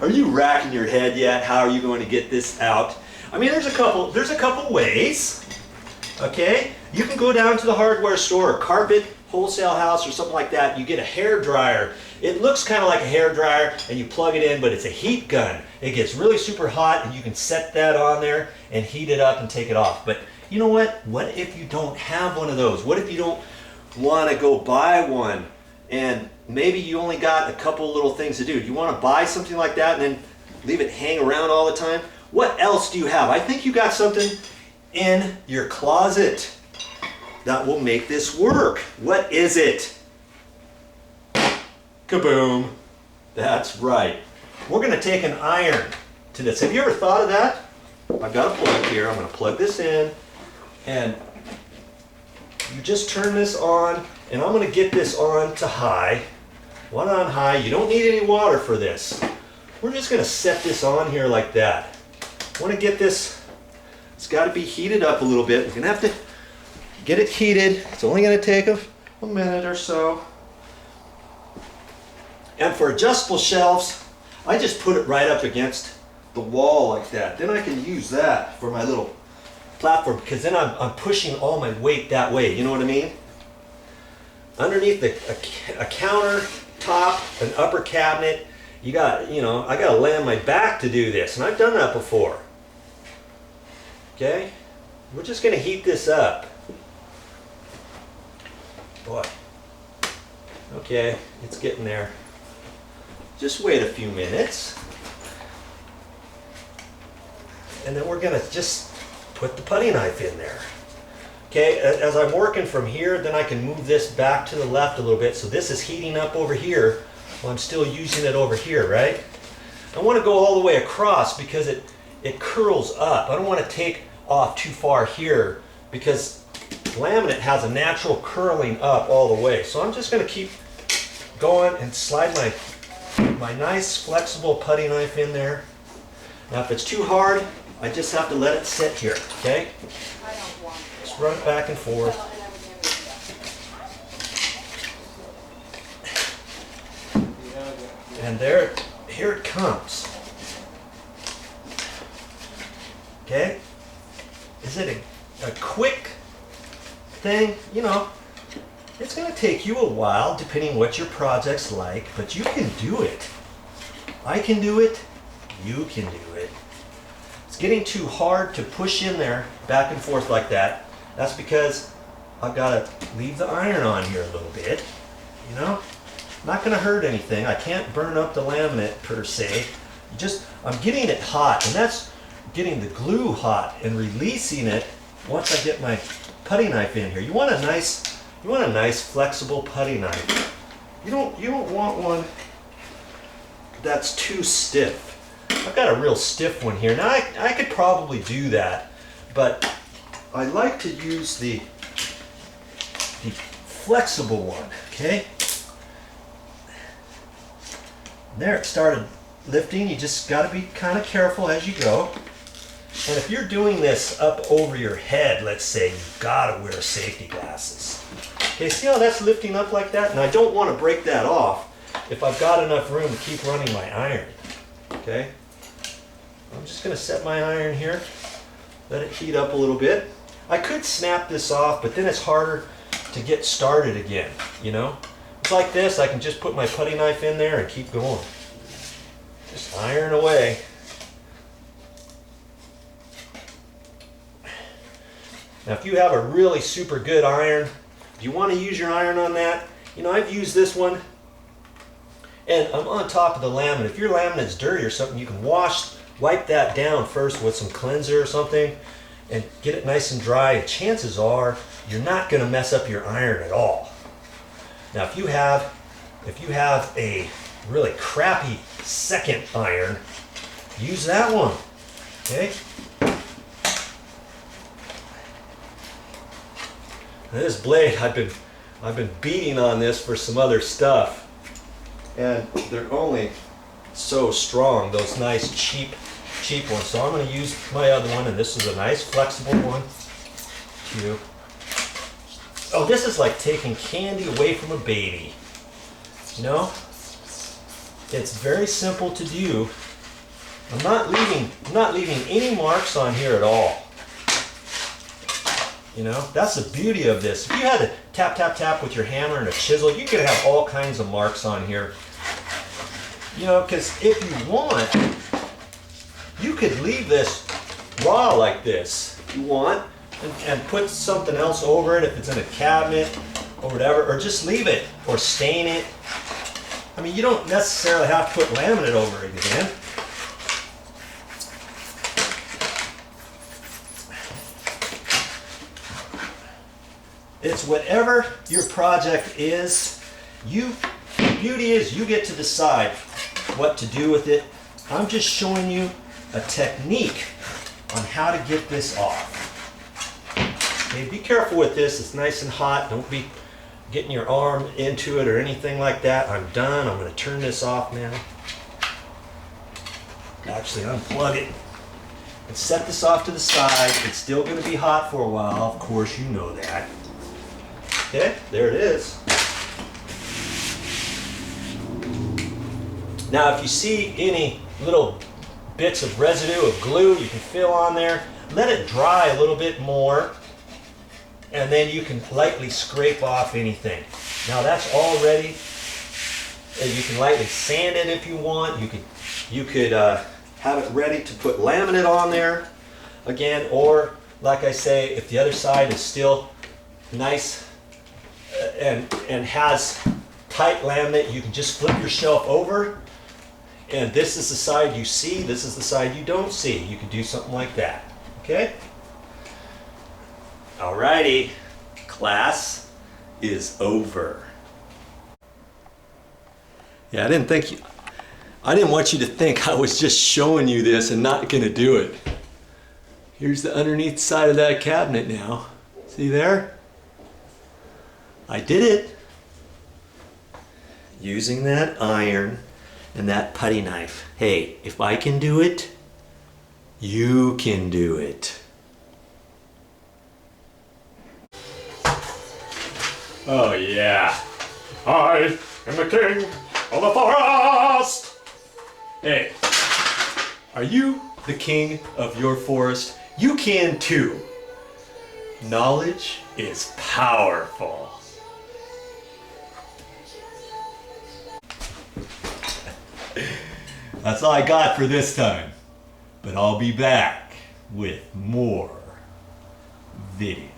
Are you racking your head yet? How are you going to get this out? I mean, there's a couple ways. Okay, you can go down to the hardware store or carpet wholesale house or something like that. You get a hair dryer. It looks kind of like a hair dryer, and you plug it in, but it's a heat gun. It gets really super hot, and you can set that on there and heat it up and take it off. But you know what? What if you don't have one of those? What if you don't want to go buy one, and maybe you only got a couple little things to do? Do you want to buy something like that and then leave it hang around all the time? What else do you have? I think you got something in your closet that will make this work. What is it? Kaboom. That's right. We're going to take an iron to this. Have you ever thought of that? I've got a plug here. I'm going to plug this in, and you just turn this on, and I'm going to get this on to high. One on high. You don't need any water for this. We're just going to set this on here like that. I want to get this, it's got to be heated up a little bit. We're going to have to get it heated. It's only going to take a minute or so. And for adjustable shelves, I just put it right up against the wall like that. Then I can use that for my little platform, because then I'm pushing all my weight that way. You know what I mean? Underneath a countertop, an upper cabinet, I got to lay on my back to do this, and I've done that before. Okay, we're just going to heat this up. Boy. Okay, it's getting there. Just wait a few minutes. And then we're going to just put the putty knife in there. Okay, as I'm working from here, then I can move this back to the left a little bit. So this is heating up over here while I'm still using it over here, right? I want to go all the way across because it curls up. I don't want to take off too far here because laminate has a natural curling up all the way. So I'm just going to keep going and slide my nice flexible putty knife in there. Now if it's too hard, I just have to let it sit here, okay? Just run it back and forth. And here it comes. Okay? Is it a quick thing? You know, it's going to take you a while depending what your project's like, but you can do it. I can do it. You can do it. It's getting too hard to push in there back and forth like that. That's because I've got to leave the iron on here a little bit. You know, not going to hurt anything. I can't burn up the laminate per se. I'm getting it hot, and that's getting the glue hot and releasing it once I get my putty knife in here. You want a nice flexible putty knife. You don't want one that's too stiff. I've got a real stiff one here. Now I could probably do that, but I like to use the flexible one, okay? There, it started lifting. You just got to be kind of careful as you go. And if you're doing this up over your head, let's say, you've got to wear safety glasses. Okay, see how that's lifting up like that? And I don't want to break that off if I've got enough room to keep running my iron. Okay? I'm just going to set my iron here, let it heat up a little bit. I could snap this off, but then it's harder to get started again, you know? It's like this, I can just put my putty knife in there and keep going. Just iron away. Now if you have a really super good iron, do you want to use your iron on that? You know, I've used this one, and I'm on top of the laminate. If your laminate's dirty or something, you can wipe that down first with some cleanser or something and get it nice and dry, and chances are you're not going to mess up your iron at all. Now if you have a really crappy second iron, use that one. Okay? Now this blade, I've been beating on this for some other stuff, and they're only so strong, those nice cheap ones. So I'm going to use my other one, and this is a nice flexible one too. Oh, this is like taking candy away from a baby, you know? It's very simple to do. I'm not leaving any marks on here at all. You know, that's the beauty of this. If you had to tap, tap, tap with your hammer and a chisel, you could have all kinds of marks on here. You know, because if you want, you could leave this raw like this, if you want, and put something else over it if it's in a cabinet or whatever, or just leave it or stain it. I mean, you don't necessarily have to put laminate over it again. It's whatever your project is. The beauty is you get to decide what to do with it. I'm just showing you a technique on how to get this off. Okay, be careful with this. It's nice and hot. Don't be getting your arm into it or anything like that. I'm done. I'm going to turn this off now. Actually, unplug it and set this off to the side. It's still going to be hot for a while. Of course, you know that. Okay, there it is. Now, if you see any little bits of residue of glue you can feel on there, let it dry a little bit more, and then you can lightly scrape off anything. Now that's all ready, and you can lightly sand it if you want. You could have it ready to put laminate on there again, or like I say, if the other side is still nice and has tight laminate, you can just flip your shelf over, and this is the side you see, this is the side you don't see. You can do something like that. Okay? Alrighty, class is over. Yeah, I didn't want you to think I was just showing you this and not gonna do it. Here's the underneath side of that cabinet now. See there? I did it using that iron and that putty knife. Hey, if I can do it, you can do it. Oh yeah, I am the king of the forest. Hey, are you the king of your forest? You can too. Knowledge is powerful. That's all I got for this time, but I'll be back with more videos.